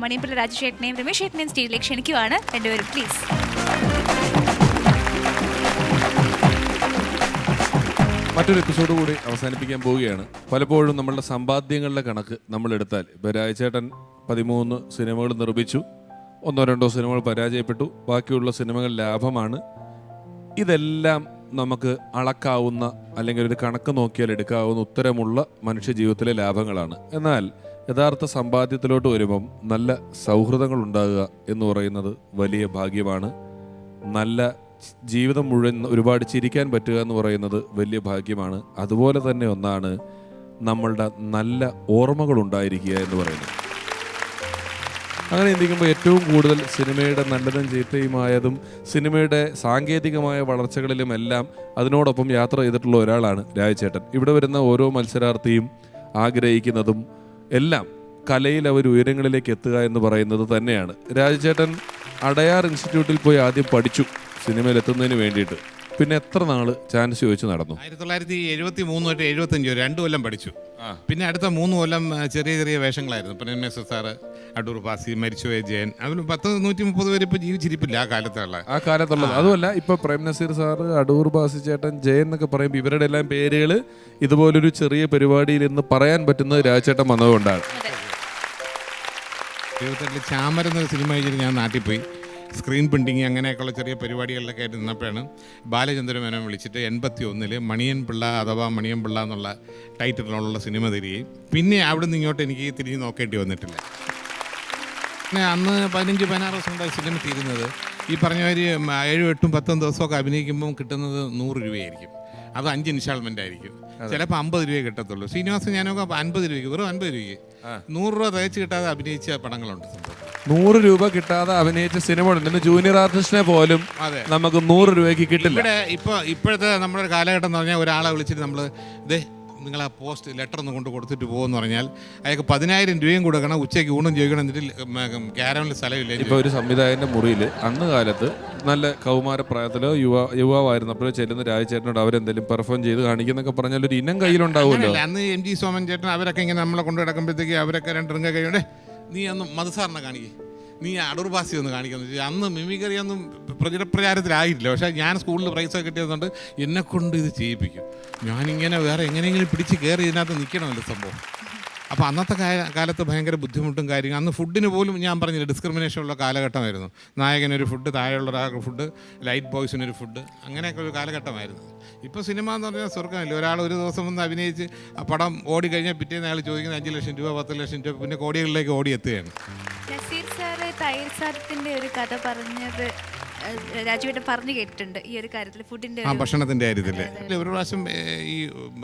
മണിയമ്പിള്ള രാജേഷേട്ടനെയും രമേശ് ചേട്ടനെയും സ്റ്റേജിലേക്ക് ക്ഷണിക്കുവാണ്. രണ്ടുപേരും പ്ലീസ്. മറ്റൊരു എപ്പിസോഡ് കൂടി അവസാനിപ്പിക്കാൻ പോവുകയാണ്. പലപ്പോഴും നമ്മളുടെ സമ്പാദ്യങ്ങളുടെ കണക്ക് നമ്മളെടുത്താൽ ഇപ്പോൾ രാജേട്ടൻ 13 സിനിമകൾ നിർമ്മിച്ചു, 1-2 സിനിമകൾ പരാജയപ്പെട്ടു, ബാക്കിയുള്ള സിനിമകൾ ലാഭമാണ്. ഇതെല്ലാം നമുക്ക് അളക്കാവുന്ന അല്ലെങ്കിൽ ഒരു കണക്ക് നോക്കിയാൽ എടുക്കാവുന്ന ഉത്തരമുള്ള മനുഷ്യജീവിതത്തിലെ ലാഭങ്ങളാണ്. എന്നാൽ യഥാർത്ഥ സമ്പാദ്യത്തിലോട്ട് വരുമ്പം നല്ല സൗഹൃദങ്ങൾ ഉണ്ടാകുക എന്ന് പറയുന്നത് വലിയ ഭാഗ്യമാണ്. നല്ല ജീവിതം മുഴുവൻ ഒരുപാട് ചിരിക്കാൻ പറ്റുക എന്ന് പറയുന്നത് വലിയ ഭാഗ്യമാണ്. അതുപോലെ തന്നെ ഒന്നാണ് നമ്മളുടെ നല്ല ഓർമ്മകൾ ഉണ്ടായിരിക്കുക എന്ന് പറയുന്നത്. അങ്ങനെ ചിന്തിക്കുമ്പോൾ ഏറ്റവും കൂടുതൽ സിനിമയുടെ നല്ലതും ചീത്തയുമായതും സിനിമയുടെ സാങ്കേതികമായ വളർച്ചകളിലുമെല്ലാം അതിനോടൊപ്പം യാത്ര ചെയ്തിട്ടുള്ള ഒരാളാണ് രാജേട്ടൻ. ഇവിടെ വരുന്ന ഓരോ മത്സരാർത്ഥിയും ആഗ്രഹിക്കുന്നതും എല്ലാം കലയിൽ അവർ ഉയരങ്ങളിലേക്ക് എത്തുക എന്ന് പറയുന്നത് തന്നെയാണ്. രാജേട്ടൻ അടയാർ ഇൻസ്റ്റിറ്റ്യൂട്ടിൽ പോയി ആദ്യം പഠിച്ചു സിനിമയിൽ എത്തുന്നതിന് വേണ്ടിയിട്ട്. പിന്നെ എത്ര നാള് ചാൻസ് ചോദിച്ചു നടന്നു? 1973 തൊട്ട് 75 2 കൊല്ലം പഠിച്ചു. പിന്നെ അടുത്ത 3 കൊല്ലം ചെറിയ ചെറിയ വേഷങ്ങളായിരുന്നു. പ്രേംനസീർ സാറ്, അടൂർ ബാസി, മരിച്ചുപോയ ജയൻ, അതിന് 130 പേര് ഇപ്പോൾ ജീവിച്ചിരിപ്പില്ല ആ കാലത്തുള്ളത്. അതുമല്ല, ഇപ്പൊ പ്രേംനസീർ സാറ്, അടൂർ ബാസി ചേട്ടൻ, ജയൻ എന്നൊക്കെ പറയുമ്പോൾ ഇവരുടെ എല്ലാം പേരുകൾ ഇതുപോലൊരു ചെറിയ പരിപാടിയിൽ ഇന്ന് പറയാൻ പറ്റുന്നത് രാജേട്ടൻ വന്നതുകൊണ്ടാണ്. 78 ചാമര എന്നൊരു സിനിമ കഴിഞ്ഞിട്ട് ഞാൻ നാട്ടിൽ പോയി. സ്ക്രീൻ പ്രിൻറ്റിങ് അങ്ങനെയൊക്കെയുള്ള ചെറിയ പരിപാടികളിലൊക്കെ ആയിട്ട് നിന്നപ്പോഴാണ് ബാലചന്ദ്രമേനോൻ വിളിച്ചിട്ട് 81 മണിയൻ പിള്ള അഥവാ മണിയൻ പിള്ള എന്നുള്ള ടൈറ്റിലുള്ള സിനിമ തരികയും പിന്നെ അവിടെ നിന്ന് ഇങ്ങോട്ട് എനിക്ക് തിരിഞ്ഞ് നോക്കേണ്ടി വന്നിട്ടില്ല. പിന്നെ അന്ന് 15-16 ദിവസം ഉണ്ടായി സിനിമ തീരുന്നത്. ഈ പറഞ്ഞ മാതിരി 7, 8, 10 ദിവസമൊക്കെ അഭിനയിക്കുമ്പം കിട്ടുന്നത് 100 രൂപയായിരിക്കും. അത് 5 ഇൻസ്റ്റാൾമെൻ്റ് ആയിരിക്കും. ചിലപ്പോൾ 50 രൂപയെ കിട്ടത്തുള്ളൂ. ശ്രീനിവാസൻ ഞാനൊക്കെ 50 രൂപയ്ക്ക്, വെറും 50 രൂപയ്ക്ക് 100 രൂപ തയ്ച്ച് കിട്ടാതെ അഭിനയിച്ച പടങ്ങളുണ്ട്. 100 രൂപ കിട്ടാതെ അഭിനയിച്ച സിനിമ ജൂനിയർ ആർട്ടിസ്റ്റിനെ പോലും നമുക്ക് 100 രൂപയ്ക്ക് കിട്ടില്ല. ഇവിടെ ഇപ്പോഴത്തെ നമ്മുടെ കാലഘട്ടം എന്ന് പറഞ്ഞാൽ ഒരാളെ വിളിച്ചിട്ട് നമ്മൾ ഇതേ നിങ്ങൾ ആ പോസ്റ്റ് ലെറ്റർ ഒന്ന് കൊണ്ട് കൊടുത്തിട്ട് പോകുമെന്ന് പറഞ്ഞാൽ അയാൾക്ക് 10,000 രൂപയും കൊടുക്കണം, ഉച്ചയ്ക്ക് ഊണും ചോദിക്കണം, എന്നിട്ട് ക്യാരവനിൽ സ്ഥലമില്ല. ഇപ്പോൾ ഒരു സംവിധായകൻ്റെ മുറിയിൽ അന്ന് കാലത്ത് നല്ല കൗമാരപ്രായത്തിലോ യുവാവായിരുന്നപ്പോഴോ ചെല്ലുന്ന രാജചേട്ടനോട് അവരെന്തെങ്കിലും പെർഫോം ചെയ്ത് കാണിക്കുന്നൊക്കെ പറഞ്ഞാൽ ഒരു ഇനം കയ്യിലുണ്ടാവുമല്ലോ. അന്ന് MG സോമൻ ചേട്ടൻ അവരൊക്കെ ഇങ്ങനെ നമ്മളെ കൊണ്ട് കിടക്കുമ്പോഴത്തേക്ക് അവരൊക്കെ 2 റിങ്ക കഴിയുണ്ട്, നീ അന്ന് മധുസാറിനെ കാണിക്കേ, നീ അടൂർ ബാസി ഒന്ന് കാണിക്കാന്ന് വെച്ചാൽ അന്ന് മിമിക്രി ഒന്നും പ്രചാരത്തിലായിട്ടില്ല. പക്ഷേ ഞാൻ സ്കൂളിൽ പ്രൈസൊക്കെ കിട്ടിയതുകൊണ്ട് എന്നെക്കൊണ്ട് ഇത് ചെയ്യിപ്പിക്കും. ഞാനിങ്ങനെ വേറെ എങ്ങനെയെങ്കിലും പിടിച്ച് കയറി ഇതിനകത്ത് നിൽക്കണമല്ലോ സംഭവം. അപ്പോൾ അന്നത്തെ കാലത്ത് ഭയങ്കര ബുദ്ധിമുട്ടും കാര്യങ്ങളും. അന്ന് ഫുഡിന് പോലും ഞാൻ പറഞ്ഞില്ല ഡിസ്ക്രിമിനേഷൻ ഉള്ള കാലഘട്ടമായിരുന്നു. നായകനൊരു ഫുഡ്, താഴെയുള്ള ഒരാൾക്ക് ഫുഡ്, ലൈറ്റ് ബോയ്സിനൊരു ഫുഡ്, അങ്ങനെയൊക്കെ ഒരു കാലഘട്ടമായിരുന്നു. ഇപ്പോൾ സിനിമ എന്ന് പറഞ്ഞാൽ സ്വർഗ്ഗമല്ലേ. ഒരാൾ ഒരു ദിവസം വന്ന് അഭിനയിച്ച് ആ പടം ഓടിക്കഴിഞ്ഞാൽ പിറ്റേന്ന് അയാൾ ചോദിക്കുന്നത് 5 ലക്ഷം രൂപ, 10 ലക്ഷം രൂപ, പിന്നെ കോടികളിലേക്ക് ഓടി എത്തുകയാണ്. നസീർ സാറ് തൈർ സാദത്തിന്റെ ഒരു കഥ പറഞ്ഞത് രാജുവേട്ടൻ പറഞ്ഞു കേട്ടിട്ടുണ്ട് ഈ ഒരു കാര്യത്തിൽ, ഫുഡിന്റെ ഭക്ഷണത്തിൻ്റെ കാര്യത്തിൽ. ഒരു പ്രാവശ്യം ഈ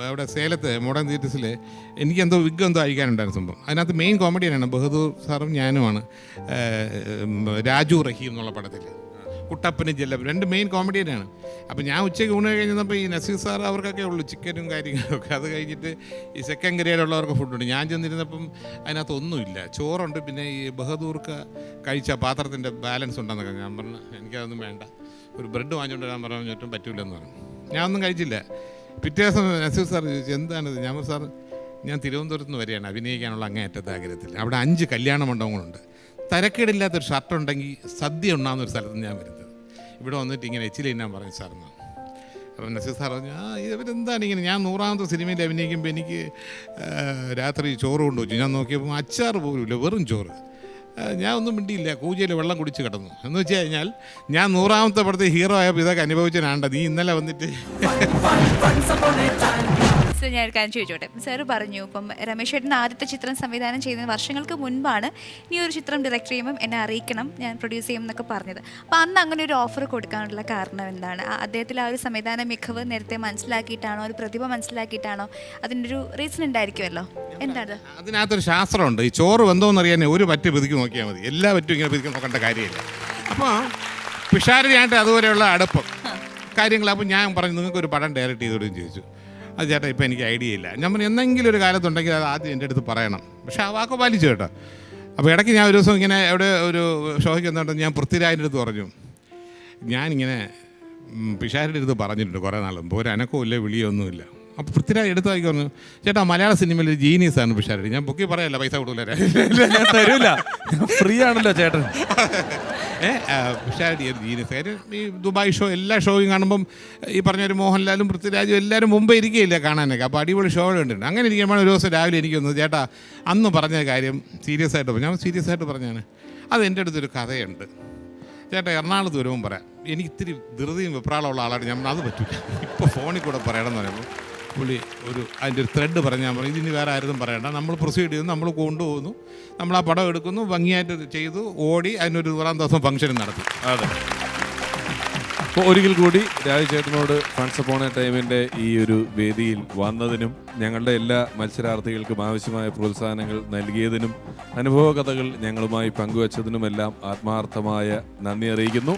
അവിടെ സേലത്ത് മോഡേൺ തിയേറ്റേഴ്സിൽ എനിക്കെന്തോ വിഗ് എന്തോ അഴിക്കാനുണ്ടായിരുന്നു സംഭവം. അതിനകത്ത് മെയിൻ കോമഡിയനാണ് ബഹദൂർ സാറും ഞാനുമാണ്. രാജു റഹീം എന്നുള്ള പടത്തിൽ കുട്ടപ്പനും ജല്ലപ്പനും 2 മെയിൻ കോമഡിയനാണ്. അപ്പോൾ ഞാൻ ഉച്ചയ്ക്ക് ഊണ് കഴിഞ്ഞപ്പോൾ ഈ നസീർ സാർ അവർക്കൊക്കെ ഉള്ളൂ ചിക്കനും കാര്യങ്ങളൊക്കെ. അത് കഴിഞ്ഞിട്ട് ഈ സെക്കൻഡ് ഗ്രേഡുള്ളവർക്ക് ഫുഡുണ്ട്. ഞാൻ ചെന്നിരുന്നപ്പം അതിനകത്ത് ഒന്നുമില്ല, ചോറുണ്ട്. പിന്നെ ഈ ബഹദൂർക്ക് കഴിച്ച പാത്രത്തിൻ്റെ ബാലൻസ് ഉണ്ടെന്നൊക്കെ ഞാൻ പറഞ്ഞു, എനിക്കതൊന്നും വേണ്ട, ഒരു ബ്രെഡ് വാങ്ങിച്ചുകൊണ്ട് വരാൻ പറഞ്ഞു. ചുറ്റും പറ്റൂലെന്ന് പറഞ്ഞു. ഞാൻ ഒന്നും കഴിച്ചില്ല. പിറ്റേ ദിവസം നസീർ സാർ ചോദിച്ചു എന്താണിത്. ഞാൻ സാർ ഞാൻ തിരുവനന്തപുരത്ത് നിന്ന് വരികയാണ് അഭിനയിക്കാനുള്ള അങ്ങേയറ്റത്തെ ആഗ്രഹത്തിൽ. അവിടെ 5 കല്യാണ മണ്ഡപങ്ങളുണ്ട്. തരക്കേടില്ലാത്തൊരു ഷർട്ട് ഉണ്ടെങ്കിൽ സദ്യ ഉണ്ടാകുന്നൊരു സ്ഥലത്ത് ഞാൻ വരുന്നത്. ഇവിടെ വന്നിട്ട് ഇങ്ങനെ എച്ചിലെന്നാൻ പറഞ്ഞു സാറെന്ന്. അപ്പം നസീർ സാർ പറഞ്ഞു ഇവരെന്താണ് ഇങ്ങനെ. ഞാൻ 100ാമത്തെ സിനിമയിൽ അഭിനയിക്കുമ്പോൾ എനിക്ക് രാത്രി ചോറ് കൊണ്ടുവച്ചു. ഞാൻ നോക്കിയപ്പോൾ അച്ചാറ് പോലും ഇല്ല, വെറും ചോറ്. ഞാൻ ഒന്നും മിണ്ടിയില്ല, കൂജയിൽ വെള്ളം കുടിച്ച് കിടന്നു. എന്ന് വെച്ച് കഴിഞ്ഞാൽ ഞാൻ 100ാമത്തെ പടത്തെ ഹീറോ ആയപ്പോൾ ഇതൊക്കെ അനുഭവിച്ചനാണ്ട. നീ ഇന്നലെ വന്നിട്ട് ഞാൻ ഒരു കാര്യം ചോദിച്ചോട്ടെ. സാറ് പറഞ്ഞു ഇപ്പം രമേശ് ചേട്ടൻ ആദ്യത്തെ ചിത്രം സംവിധാനം ചെയ്യുന്നത് വർഷങ്ങൾക്ക് മുൻപാണ്. ഇനി ഒരു ചിത്രം ഡയറക്റ്റ് ചെയ്യുമ്പം എന്നെ അറിയിക്കണം, ഞാൻ പ്രൊഡ്യൂസ് ചെയ്യും എന്നൊക്കെ പറഞ്ഞത്. അപ്പം അന്ന് അങ്ങനെ ഒരു ഓഫർ കൊടുക്കാനുള്ള കാരണം എന്താണ്? അദ്ദേഹത്തിൽ ആ ഒരു സംവിധാന മികവ് നേരത്തെ മനസ്സിലാക്കിയിട്ടാണോ, ഒരു പ്രതിഭ മനസ്സിലാക്കിയിട്ടാണോ? അതിൻ്റെ ഒരു റീസൺ ഉണ്ടായിരിക്കുമല്ലോ, എന്താണ്? അതിനകത്തൊരു ശാസ്ത്രമുണ്ട്. ഈ ചോറ് വെന്തോന്ന് അറിയാൻ ഒരു പറ്റ് പിതുക്കി നോക്കിയാൽ മതി, എല്ലാ പറ്റും ഇങ്ങനെ പിതുക്കി നോക്കേണ്ട കാര്യമില്ല. അപ്പോൾ പിഷാരടിയായിട്ട് അതുപോലെയുള്ള അടുപ്പം കാര്യങ്ങൾ. അപ്പോൾ ഞാൻ പറഞ്ഞു നിങ്ങൾക്കൊരു പടം ഡയറക്റ്റ് ചെയ്തോടും ചോദിച്ചു. അത് ചേട്ടാ ഇപ്പം എനിക്ക് ഐഡിയ ഇല്ല. ഞാൻ പറഞ്ഞു എന്തെങ്കിലും ഒരു കാലത്തുണ്ടെങ്കിൽ അത് ആദ്യം എൻ്റെ അടുത്ത് പറയണം. പക്ഷേ ആ വാക്ക് പാലിച്ചു കേട്ടോ. അപ്പോൾ ഇടയ്ക്ക് ഞാൻ ഒരു ദിവസം ഇങ്ങനെ എവിടെ ഒരു ഷോയ്ക്ക് എന്നുണ്ടെങ്കിൽ ഞാൻ പൃഥ്വിരാജിൻ്റെ അടുത്ത് പറഞ്ഞു, ഞാനിങ്ങനെ പിഷാരുടെ അടുത്ത് പറഞ്ഞിട്ടുണ്ട് കുറേ നാൾ മുമ്പ്, ഒരു അനക്കവും ഇല്ല വിളിയൊന്നുമില്ല. അപ്പോൾ പൃഥ്വിരാജ് എടുത്തു നോക്കി പറഞ്ഞു, ചേട്ടാ മലയാള സിനിമയിൽ ഒരു ജീനിയസാണ് പിഷാരടി. ഞാൻ പൊക്കി പറയല്ല, പൈസ കൊടുക്കില്ല, ഞാൻ തരൂല, ഫ്രീ ആണല്ലോ ചേട്ടൻ. പിഷാരടി ഒരു ജീനിയസ്. കാര്യം ഈ ദുബായ് ഷോ എല്ലാ ഷോയും കാണുമ്പം ഈ പറഞ്ഞൊരു മോഹൻലാലും പൃഥ്വിരാജും എല്ലാവരും മുമ്പേ ഇരിക്കുകയില്ല കാണാനൊക്കെ. അപ്പോൾ അടിപൊളി ഷോ കണ്ടിട്ടുണ്ട്. അങ്ങനെ ഇരിക്കുമ്പോൾ ഒരു ദിവസം രാവിലെ എനിക്ക് വന്നു, ചേട്ടാ അന്ന് പറഞ്ഞ കാര്യം സീരിയസ് ആയിട്ട് പറഞ്ഞു. ഞാൻ സീരിയസ് ആയിട്ട് പറഞ്ഞാണ്, അത് എൻ്റെ അടുത്തൊരു കഥയുണ്ട് ചേട്ടാ, എറണാകുളത്ത് വരുമ്പോൾ പറയാം. എനിക്ക് ഇത്തിരി ധൃതിയും വെപ്രാളമുള്ള ആളാണ് ഞാൻ. അത് പറ്റില്ല, ഇപ്പോൾ ഫോണിൽ കൂടെ പറയണമെന്ന് പറയുമ്പോൾ പുള്ളി അതിൻ്റെ ഒരു ത്രെഡ് പറഞ്ഞ് ഞാൻ പറഞ്ഞു, ഇതിന് വേറെ ആരും പറയണ്ട, നമ്മൾ പ്രൊസീഡ് ചെയ്യുന്നു, നമ്മൾ കൊണ്ടുപോകുന്നു, നമ്മൾ ആ പടം എടുക്കുന്നു, ഭംഗിയായിട്ട് ചെയ്തു, ഓടി, അതിനൊരു 1-ാം ദിവസം ഫംഗ്ഷനും നടത്തി. അതെ. അപ്പോൾ ഒരിക്കൽ കൂടി രാജചേട്ടനോട് ഫണ്ട്സ് അപ്പോൺ എ ടൈമിൻ്റെ ഈ ഒരു വേദിയിൽ വന്നതിനും ഞങ്ങളുടെ എല്ലാ മത്സരാർത്ഥികൾക്കും ആവശ്യമായ പ്രോത്സാഹനങ്ങൾ നൽകിയതിനും അനുഭവ കഥകൾ ഞങ്ങളുമായി പങ്കുവച്ചതിനുമെല്ലാം ആത്മാർത്ഥമായ നന്ദി അറിയിക്കുന്നു.